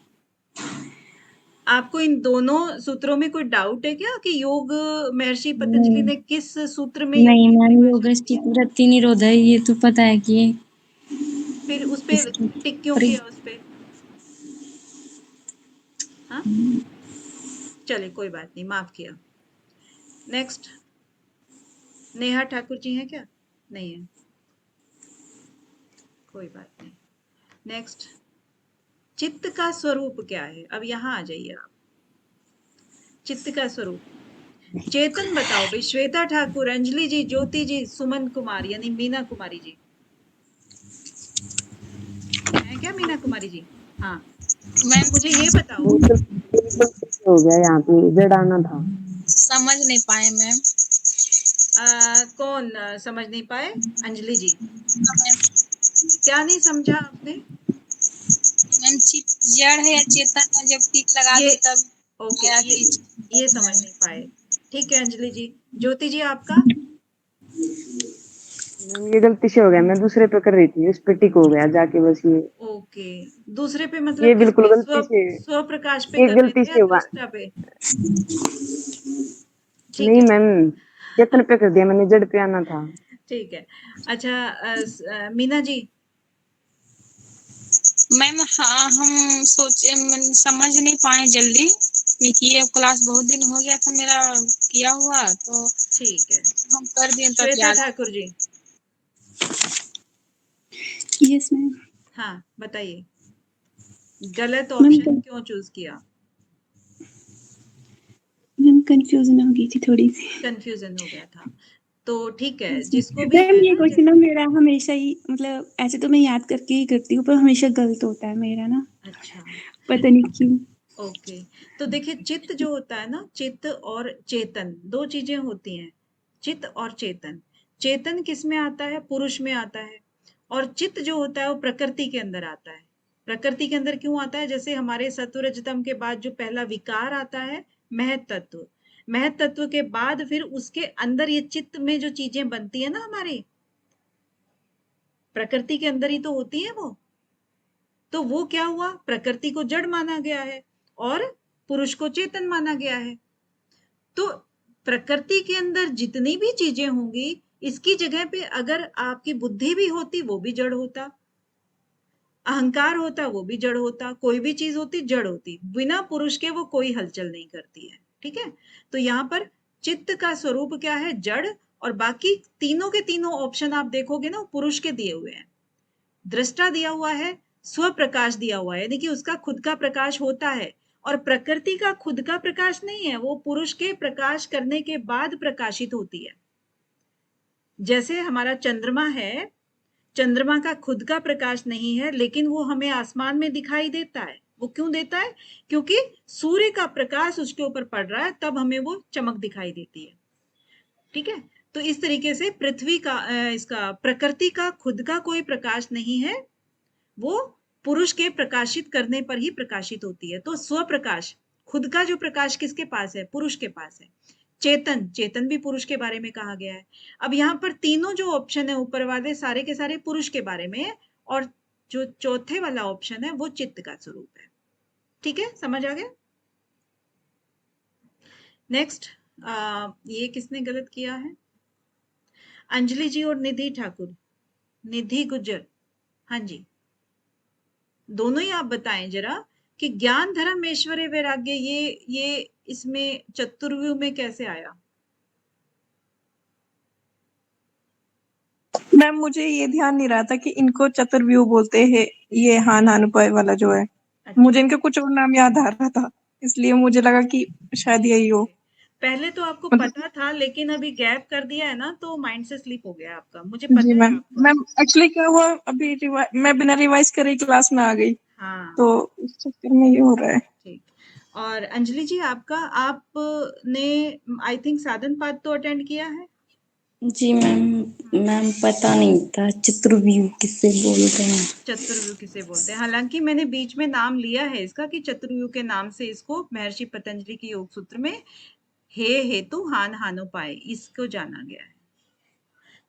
आपको इन दोनों सूत्रों में कोई डाउट है क्या कि योग महर्षि पतंजलि ने किस सूत्र में योग नहीं की मैम, परिभाषा योगेश की की है? वृत्ति निरोध है, ये तो पता है कि फिर उस पे इसकी टिक क्यों परि- किया उस पे? हाँ, चलिए कोई बात नहीं, माफ किया। नेक्स्ट, नेहा ठाकुर जी हैं क्या? नहीं है, कोई बात नहीं। नेक्स्ट, चित्त का स्वरूप क्या है? अब यहाँ आ जाइए आप। चित्त का स्वरूप चेतन बताओ भाई। श्वेता ठाकुर, अंजलि जी, ज्योति जी, सुमन कुमार यानी मीना कुमारी जी हैं क्या? मीना कुमारी जी, हाँ, तो मुझे ये बताओ। हो गया, यहाँ पे जड़ आना था। समझ नहीं पाए मैम। कौन समझ नहीं पाए? अंजलि जी, क्या नहीं समझा आपने? मैम जड़ है या चेतन है, जब टिक लगा ये दो तब ओके, आया कि ये समझ नहीं पाए। ठीक है अंजलि जी। ज्योति जी, आपका? ये गलती से हो गया, मैं दूसरे पे कर रही थी, इस पे टिक हो गया जाके बस ये। ओके, दूसरे पे ये मतलब किस बिल्कुल पे? गलती से, स्व प्रकाश पे ये कर रहे गलती थे या से हुआ। दृष्टा पे? ठीक नहीं है, मैम, चेतन पे कर दिया मैंने, जड़ पे आना था। ठीक है। अच्छा, मीना जी, मैम हाँ, हम सोचे समझ नहीं पाए जल्दी, क्योंकि ये क्लास बहुत दिन हो गया था मेरा किया हुआ, तो ठीक है। हम कर दिए तब श्वेता याद। Thakur ji, yes ma'am. हाँ बताइए, गलत मैम ऑप्शन क्यों चूज किया? मैम कंफ्यूजन हो गई थी थोड़ी सी। कंफ्यूजन हो गया था, तो ठीक है, जिसको भी मैम है ये ना क्वेश्चन ना मेरा हमेशा ही, मतलब ऐसे तो मैं याद करके ही करती हूँ, पर हमेशा गलत होता है मेरा ना, अच्छा, पता नहीं क्यों। ओके। तो देखिए, चित्त जो होता है ना, चित्त और चेतन दो चीजें होती हैं। चित्त और चेतन, चेतन किस में आता है? पुरुष में आता है। और चित्त जो होता है वो प्रकृति के अंदर आता है। प्रकृति के अंदर क्यों आता है? जैसे हमारे सत्व रजतम के बाद जो पहला विकार आता है, महत तत्व, महत तत्व के बाद फिर उसके अंदर ये चित्त में जो चीजें बनती है ना हमारी, प्रकृति के अंदर ही तो होती है वो। तो वो क्या हुआ? प्रकृति को जड़ माना गया है और पुरुष को चेतन माना गया है। तो प्रकृति के अंदर जितनी भी चीजें होंगी, इसकी जगह पे अगर आपकी बुद्धि भी होती, वो भी जड़ होता, अहंकार होता, वो भी जड़ होता, कोई भी चीज होती जड़ होती, बिना पुरुष के वो कोई हलचल नहीं करती है। ठीक है, तो यहाँ पर चित्त का स्वरूप क्या है? जड़। और बाकी तीनों के तीनों ऑप्शन आप देखोगे ना, पुरुष के दिए हुए हैं। दृष्टा दिया हुआ है, स्व प्रकाश दिया हुआ है, यानी कि उसका खुद का प्रकाश होता है। और प्रकृति का खुद का प्रकाश नहीं है, वो पुरुष के प्रकाश करने के बाद प्रकाशित होती है। जैसे हमारा चंद्रमा है, चंद्रमा का खुद का प्रकाश नहीं है, लेकिन वो हमें आसमान में दिखाई देता है। वो क्यों देता है? क्योंकि सूर्य का प्रकाश उसके ऊपर पड़ रहा है, तब हमें वो चमक दिखाई देती है। ठीक है, तो इस तरीके से पृथ्वी का इसका प्रकृति का खुद का कोई प्रकाश नहीं है, वो पुरुष के प्रकाशित करने पर ही प्रकाशित होती है। तो स्व प्रकाश, खुद का जो प्रकाश किसके पास है? पुरुष के पास है। चेतन, चेतन भी पुरुष के बारे में कहा गया है। अब यहाँ पर तीनों जो ऑप्शन है ऊपर वाले सारे के सारे पुरुष के बारे में है, और जो चौथे वाला ऑप्शन है वो चित्त का स्वरूप है। ठीक है, समझ आ गया? नेक्स्ट, ये किसने गलत किया है? अंजलि जी और निधि ठाकुर, निधि गुज्जर, हाँ जी, दोनों ही आप बताएं जरा कि ज्ञान धर्म ऐश्वर्य वैराग्य ये इसमें चतुर्व्यूह में कैसे आया? मैम मुझे ये ध्यान नहीं रहा था कि इनको चतुर्व्यूह बोलते हैं, ये हान हानुपाय वाला जो है। मुझे इनका कुछ और नाम याद आ रहा था, इसलिए मुझे लगा कि शायद यही हो। पहले तो आपको मतलब पता था, लेकिन अभी गैप कर दिया है ना, तो माइंड से स्लिप हो गया आपका। मुझे पता जी है मैम, आपको। मैम एक्चुअली क्या हुआ, अभी मैं बिना रिवाइज करे ही क्लास में आ गई, हाँ, तो इस चक्कर में ये हो रहा है। ठीक। और अंजलि जी, आपने आई थिंक साधन पाठ तो अटेंड किया है? जी मैम, मैम पता नहीं था चतुर्व्यूह किससे बोलते हैं। चतुर्व्यूह किसे बोलते हैं? हालांकि मैंने बीच में नाम लिया है इसका कि चतुर्व्यूह के नाम से इसको महर्षि पतंजलि के योग सूत्र में हे हेतु हान हानोपाय इसको जाना गया है।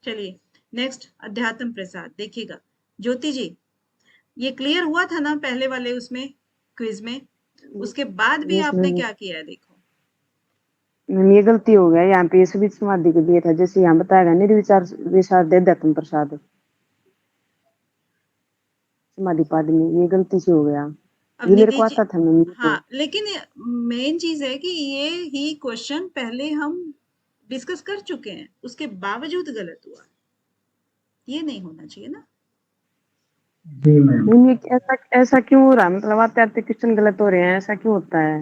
चलिए नेक्स्ट, अध्यात्म प्रसाद देखिएगा। ज्योति जी, ये क्लियर हुआ था ना पहले वाले उसमें क्विज में? उसके बाद भी यस आपने मैम, क्या किया है देखो। मैम ये गलती हो गया यहाँ पे, इस बीच समाधि के लिए था, जैसे यहाँ बताया गया निर्विचार विषाद अध्यात्म प्रसाद समाधि पाद में, ये गलती से हो गया। अब ये मेरे निधि को जी, आता था मैम, हाँ, लेकिन मेन चीज है कि ये ही क्वेश्चन पहले हम डिस्कस कर चुके हैं, उसके बावजूद गलत हुआ। ये नहीं होना चाहिए ना। जी मैम। मैम ये ऐसा ऐसा क्यों हो रहा है, मतलब आते आते क्वेश्चन गलत हो रहे हैं, ऐसा क्यों होता है?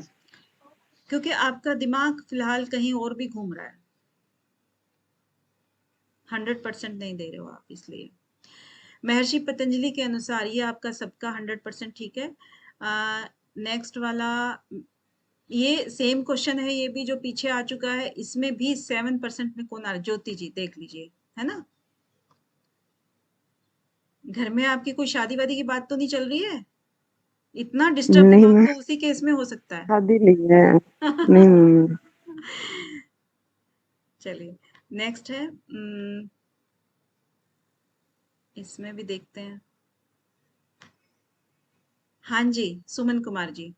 क्योंकि आपका दिमाग फिलहाल कहीं और भी घूम रहा है, 100% नहीं दे रहे हो आप, इसलिए। महर्षि पतंजलि के अनुसार ये आपका सबका 100% ठीक है। नेक्स्ट वाला, ये सेम क्वेश्चन है, ये भी जो पीछे आ चुका है, इसमें भी 7% में कौन आ रहा है? ज्योति जी देख लीजिए, है ना? घर में आपकी कोई शादी वादी की बात तो नहीं चल रही है? इतना डिस्टर्ब नहीं दिमाग मैम, तो उसी केस में हो सकता है। शादी नहीं है, नहीं मैम। चलिए नेक्स्ट है, इसमें भी देखते हैं। हाँ जी, सुमन कुमार जी।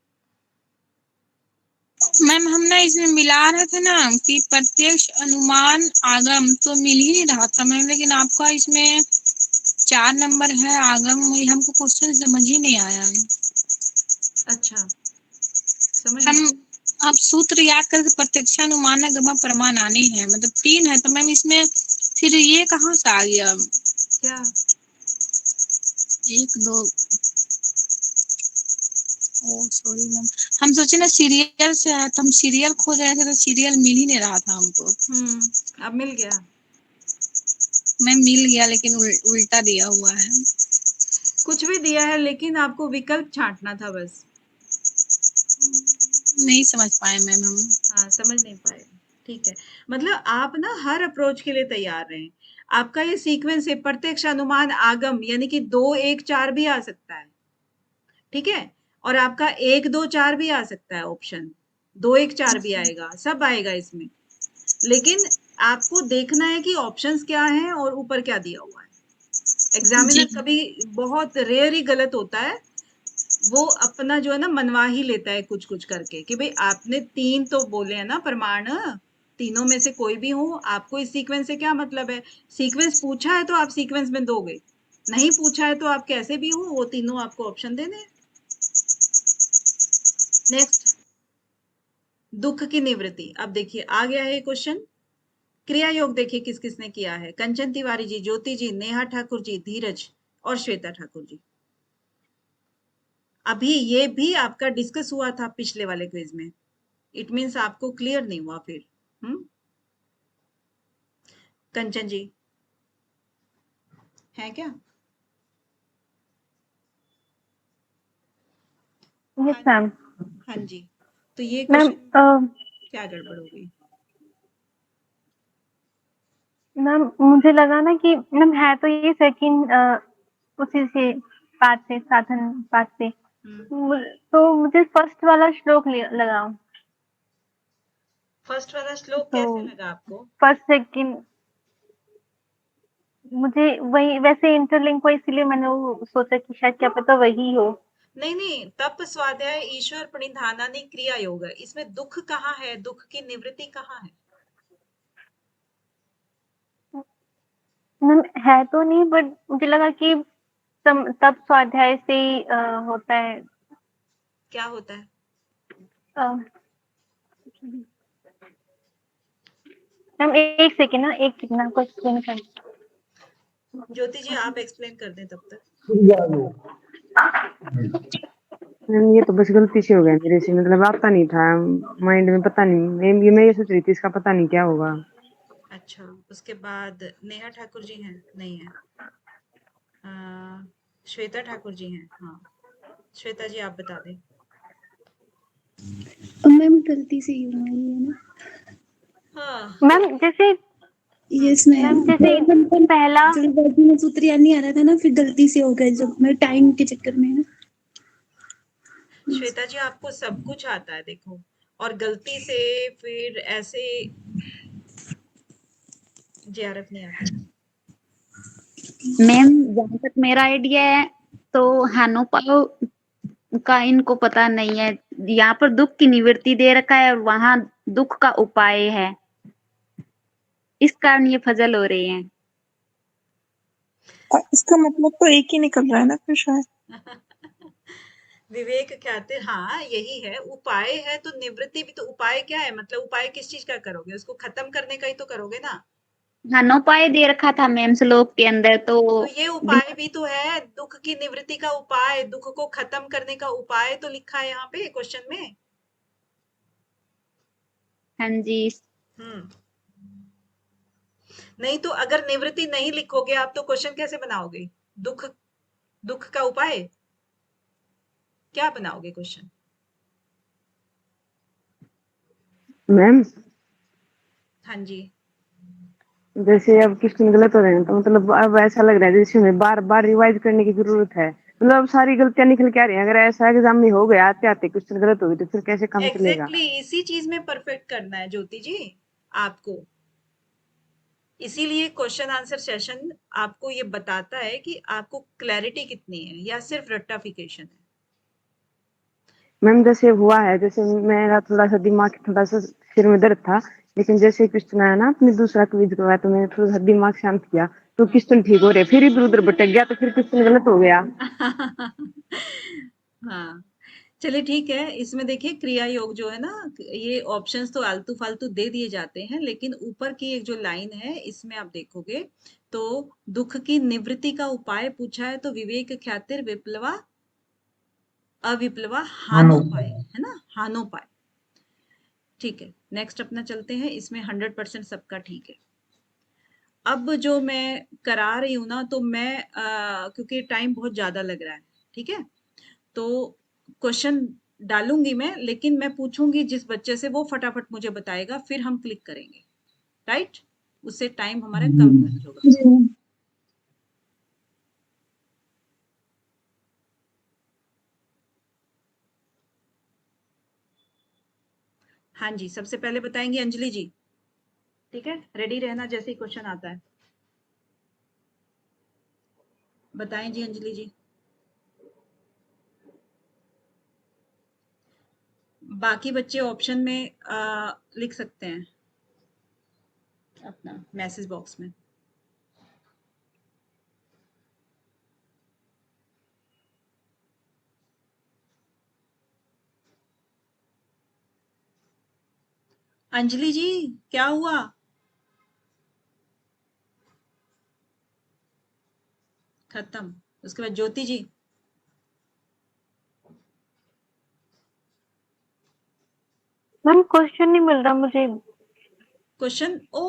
मैम हम ना इसमें मिला रहे थे ना कि प्रत्यक्ष अनुमान आगम तो मिल ही नहीं रहा था मैम, लेकिन आपका इसमें 4 नंबर है आगम, हमको क्वेश्चन समझ ही नहीं आया। अच्छा, समझ हम नहीं। आप सूत्र याद करके प्रत्यक्षानुमान गमा प्रमाण आने हैं, मतलब 3 है, तो मैम इसमें फिर ये कहाँ से आ गया? क्या? 1 2, ओ सॉरी मैम, हम सोचे ना सीरियल से है, तो हम सीरियल खोज रहे थे, तो सीरियल मिल ही नहीं रहा था हमको। अब मिल गया? मैम मिल गया, लेकिन उल्टा दिया हुआ है। कुछ भी दिया है, लेकिन आपको विकल्प छांटना था बस। नहीं समझ पाए मैम हम। हाँ, समझ नहीं पाए, ठीक है। मतलब आप ना हर अप्रोच के लिए तैयार रहें। आपका ये सीक्वेंस है, प्रत्यक्ष अनुमान आगम, यानी कि 2 1 4 भी आ सकता है, ठीक है? और आपका 1 2 4 भी आ सकता है ऑप्शन, 2 1 4 भी आएगा, सब आएगा इसमें। लेकिन आपको देखना है कि ऑप्शंस क्या हैं और ऊपर क्या दिया हुआ है। एग्जामिनर कभी बहुत रेयर ही गलत होता है, वो अपना जो है ना मनवा ही लेता है कुछ कुछ करके कि भाई आपने 3 तो बोले हैं ना प्रमाण, तीनों में से कोई भी हो, आपको इस सीक्वेंस से क्या मतलब है? सीक्वेंस पूछा है तो आप सीक्वेंस में दोगे, नहीं पूछा है तो आप कैसे भी हो, वो तीनों आपको ऑप्शन देने हैं। नेक्स्ट, दुख की निवृत्ति। अब देखिए आ गया है क्वेश्चन। क्रिया योग देखिए किस किसने किया है। कंचन तिवारी जी, ज्योति जी, नेहा ठाकुर जी, धीरज और श्वेता ठाकुर जी। अभी ये भी आपका डिस्कस हुआ था पिछले वाले क्विज में, इट मीन्स आपको क्लियर नहीं हुआ फिर। कंचन जी है क्या? Yes ma'am. हाँ जी, तो ये मैम क्वेश्चन क्या गड़बड़ हो गई? मैम मुझे लगा ना कि मैम है तो ये सेकंड उसी से पाठ से, साधन पाठ से, तो मुझे फर्स्ट वाला श्लोक लगा। फर्स्ट वाला श्लोक तो कैसे लगा आपको? फर्स्ट सेकंड मुझे वही वैसे इंटरलिंक हुआ, इसीलिए मैंने वो सोचा कि शायद क्या पता वही हो। नहीं, तप स्वाध्याय ईश्वर प्रणिधानानि क्रिया योग, इसमें दुख कहाँ है? दुख की निवृत्ति कहाँ है? मैम है तो नहीं, बट मुझे लगा कि तब स्वाध्याय से ही होता है। क्या होता है? मैम एक सेकेंड ना, एक सेकेंड आपको एक्सप्लेन कर। ज्योति जी आप एक्सप्लेन कर दें तब तक। मैम ये तो बस गलती से हो गया मेरे से, मतलब आता नहीं था माइंड में, पता नहीं मैं ये सोच रही थी इसका पता नहीं क्या होगा। अच्छा, उसके बाद नेहा ठाकुर जी हैं? नहीं है। श्वेता ठाकुर जी हैं? हाँ, श्वेता जी आप बता दें। मैम गलती से ही हुआ ये है ना। हाँ मैम जैसे यस मैम मैम, जैसे पहला जल्दबाजी में सूत्र याद नहीं आ रहा था ना, फिर गलती से हो गया जब मैं टाइम के चक्कर में ना। श्वेता जी आपको सब कुछ आता है देखो, और गलती से फिर ऐसे जेआरएफ नहीं आता। मैम जहाँ तक मेरा आइडिया है तो हानोपाव का इनको पता नहीं है। यहाँ पर दुख की निवृत्ति दे रखा है और वहां दुख का उपाय है, इस कारण ये फजल हो रहे हैं। इसका मतलब तो एक ही निकल रहा है ना फिर शायद। विवेक ख्याति, हाँ यही है। उपाय है तो निवृत्ति भी तो उपाय क्या है? मतलब उपाय किस चीज का करोगे? उसको खत्म करने का ही तो करोगे ना। हानोपाय दे रखा था मैम श्लोक के अंदर, तो तो ये उपाय भी तो है, दुख की निवृत्ति का उपाय, दुख को खत्म करने का उपाय तो लिखा है यहाँ पे क्वेश्चन में। हाँ जी। नहीं तो अगर निवृत्ति नहीं लिखोगे आप तो क्वेश्चन कैसे बनाओगे? दुख दुख का उपाय क्या बनाओगे क्वेश्चन? मैम हाँ जी। जैसे अब क्वेश्चन गलत हो रहे हैं तो मतलब अब ऐसा लग रहा है जैसे हमें बार बार रिवाइज करने की जरूरत है, मतलब अब सारी गलतियां निकल के आ रही हैं। अगर ऐसा एग्जाम में हो गया आते आते क्वेश्चन गलत हो गए तो फिर कैसे काम चलेगा? एग्जैक्टली इसी चीज में परफेक्ट करना है ज्योति जी आपको। इसीलिए क्वेश्चन आंसर सेशन आपको ये बताता है कि आपको क्लैरिटी कितनी है या सिर्फ रट्टाफिकेशन है। मैम जैसे हुआ है, जैसे मेरा थोड़ा सा दिमाग थोड़ा सा सिर में दर्द था, लेकिन जैसे क्वेश्चन आया ना अपने दूसरा क्विज करवाया तो मैंने थोड़ा सा दिमाग शांत किया तो क्वेश्चन ठीक हो रहे, फिर इधर उधर भटक गया तो फिर क्वेश्चन गलत हो गया। हाँ चलिए ठीक है। इसमें देखिए क्रिया योग जो है ना, ये ऑप्शंस तो आलतू फालतू दे दिए जाते हैं, लेकिन ऊपर की एक जो लाइन है इसमें आप देखोगे तो दुख की निवृत्ति का उपाय पूछा है, तो विवेक ख्यातिर विप्लवा अविप्लवा हानोपाय, है ना, हानोपाय। ठीक है, नेक्स्ट अपना चलते हैं। इसमें 100% सबका ठीक है। अब जो मैं करा रही हूं ना, तो मैं क्योंकि टाइम बहुत ज्यादा लग रहा है, ठीक है, तो क्वेश्चन डालूंगी मैं, लेकिन मैं पूछूंगी जिस बच्चे से वो फटाफट मुझे बताएगा, फिर हम क्लिक करेंगे, राइट? उससे टाइम हमारा कम खर्च होगा। हाँ जी, सबसे पहले बताएंगे अंजलि जी, ठीक है, रेडी रहना जैसे ही क्वेश्चन आता है। बताएं जी अंजलि जी। बाकी बच्चे ऑप्शन में लिख सकते हैं अपना मैसेज बॉक्स में। अंजलि जी क्या हुआ? खत्म। उसके बाद ज्योति जी। मैम क्वेश्चन नहीं मिल रहा मुझे। क्वेश्चन ओ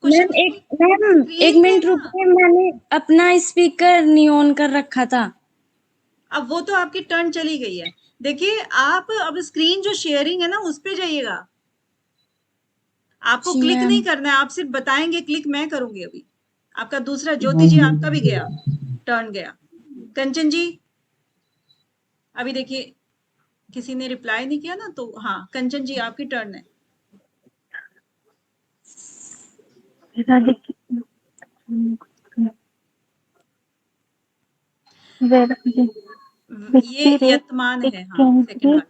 मैम एक मिनट रुकिए, मैंने अपना स्पीकर नहीं ऑन कर रखा था। अब वो तो आपकी टर्न चली गई है। देखिए आप अब स्क्रीन जो शेयरिंग है ना उस पे जाइएगा। आपको क्लिक नहीं करना है, आप सिर्फ बताएंगे, क्लिक मैं करूंगी अभी। आपका दूसरा ज्योति जी आपका भी गया, टर्न गया। कंचन जी अभी देखिए किसी ने रिप्लाई नहीं किया ना, तो हाँ कंचन जी आपकी टर्न है। ये यतमान है, हाँ, सेकंड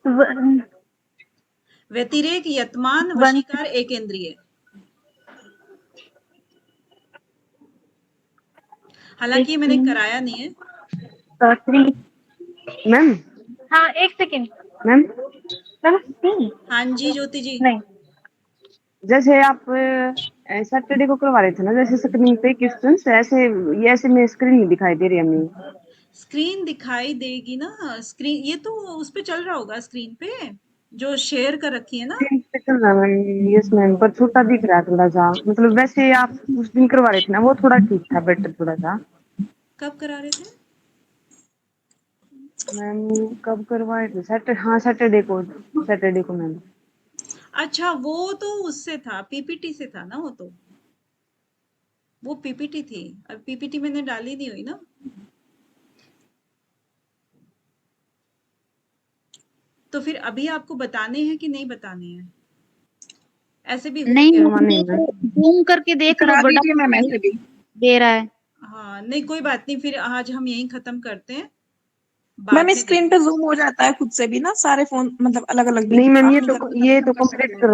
वाला। व्यतिरेक, यतमान, वशीकार, एकेंद्रिय। हालांकि मैंने कराया नहीं है। मैम हाँ, एक सेकंड मैम हाँ जी ज्योति जी। नहीं, जैसे आप सैटरडे को करवा रहे थे ना, जैसे स्क्रीन पे क्वेश्चंस ऐसे, ये ऐसे में स्क्रीन नहीं दिखाई दे रही हमें। स्क्रीन दिखाई देगी ना, स्क्रीन ये तो उस पे चल रहा होगा, स्क्रीन पे जो शेयर कर रखी है ना। स्क्रीन पे चल रहा है मैम, यस मैम, पर छोटा दिख रहा है थोड़ा सा। मतलब वैसे आप उस दिन करवा रहे थे ना, वो थोड़ा ठीक था, बेटर थोड़ा सा। कब करा रहे थे मैम कब करवाए थे? सैटरडे को मैम। अच्छा, वो तो उससे था, पीपीटी से था ना वो तो। वो पीपीटी थी, अब पीपीटी मैंने डाली नहीं हुई ना। तो फिर अभी आपको बताने हैं कि नहीं बताने हैं? ऐसे भी हो नहीं, गया। जूम करके देख लो, करा बड़ा दीजिए मैम ऐसे भी। दे रहा है। हाँ, नहीं कोई बात नहीं, फिर आज हम यहीं खत्म करते हैं। मैम बाद इस में स्क्रीन पे जूम हो जाता है खुद से भी ना, सारे फोन मतलब अलग अलग भी। नहीं मैम, आप ये नहीं तो करोगे ये तब तो भी कर कंप्लीट सकते हो।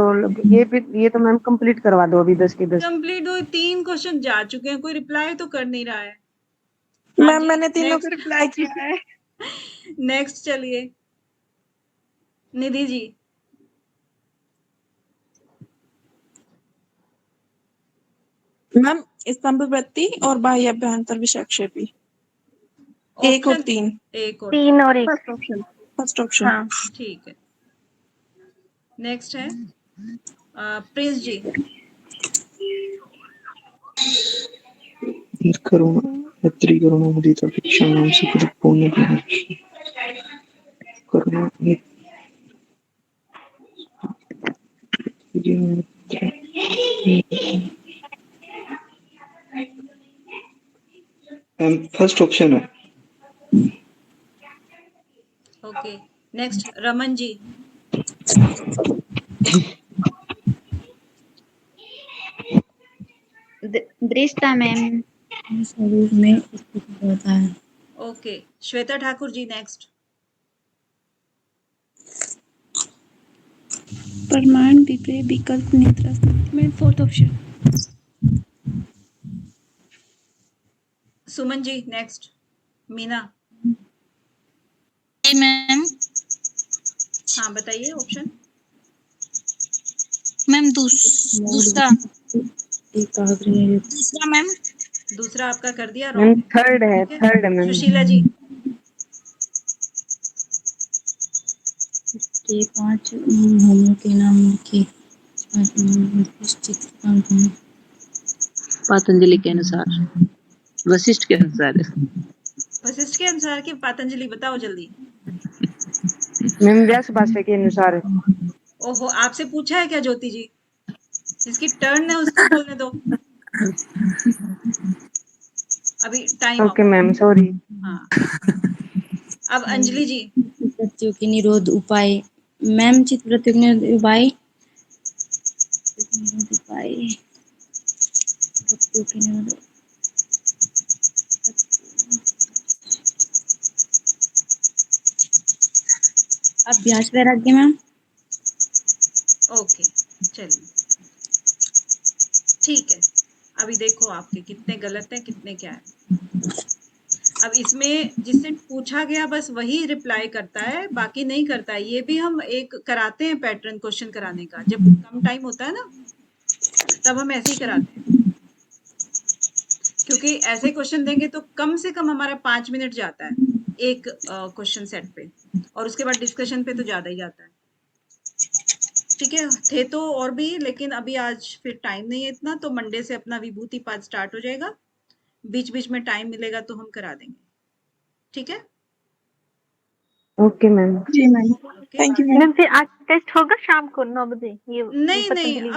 करो, ये तो मैम कंप्लीट करवा दो अभी 10 के 10। कंप्लीट हो, 3 क्वेश्चन जा चुके हैं, कोई रिप्लाई तो कर नहीं रहा है। मैम मैंने तीनों को रिप्लाई किया है। नेक्स्ट चलिए, निधि जी। मैम स्तंभवृत्ति और बाह्य अभ्यंतर विक्षेपी, 1 और 3। 1 और 3 और 1। First option. हाँ, ठीक है। नेक्स्ट है प्रिंस जी। करुणा क्षमा से परिपूर्ण करुणा फर्स्ट ऑप्शन है। Okay, next Raman ji. दृष्टा मैम। स्वरूप में स्थित होता है। Okay, Shweta Thakur ji next. परमाणु विपर्य विकल्प नेत्र में fourth option. Suman ji next. Meena. Ma'am हाँ बताइए ऑप्शन। मैम दूसरा मैम। दूसरा आपका कर दिया मैम रॉन्ग। थर्ड है, थर्ड है मैम। सुशीला जी। के 5 भूमों के नाम लिखे। पतंजलि के अनुसार, वशिष्ठ के अनुसार। वशिष्ठ के अनुसार कि पतंजलि, बताओ जल्दी। मैम व्यास भाष्य के अनुसार। ओहो, आपसे पूछा है क्या ज्योति जी? जिसकी टर्न है उसको बोलने दो। अभी टाइम ओके मैम, सॉरी। हाँ, अब अंजलि जी। चित्तवृत्तियों के निरोध उपाय। मैम चित्तवृत्तियों के निरोध उपाय अभ्यास वैराग्य मैम। ओके चलिए, ठीक है। अभी देखो आपके कितने गलत हैं, कितने क्या है। अब इसमें जिससे पूछा गया बस वही रिप्लाई करता है, बाकी नहीं करता है। ये भी हम एक कराते हैं पैटर्न क्वेश्चन कराने का, जब कम टाइम होता है ना तब हम ऐसे ही कराते हैं, क्योंकि ऐसे क्वेश्चन देंगे तो कम से कम हमारा 5 मिनट जाता है एक क्वेश्चन सेट पे, और उसके बाद डिस्कशन पे तो ज्यादा ही जाता है। ठीक है, थे तो और भी, लेकिन अभी आज फिर टाइम नहीं है इतना, तो मंडे से अपना विभूति पाठ स्टार्ट हो जाएगा। बीच बीच में टाइम मिलेगा तो हम करा देंगे, ठीक है। Okay ma'am. जी ma'am, thank you ma'am. Ma'am फिर आज टेस्ट होगा शाम को 9 बजे ये नहीं पतंजलि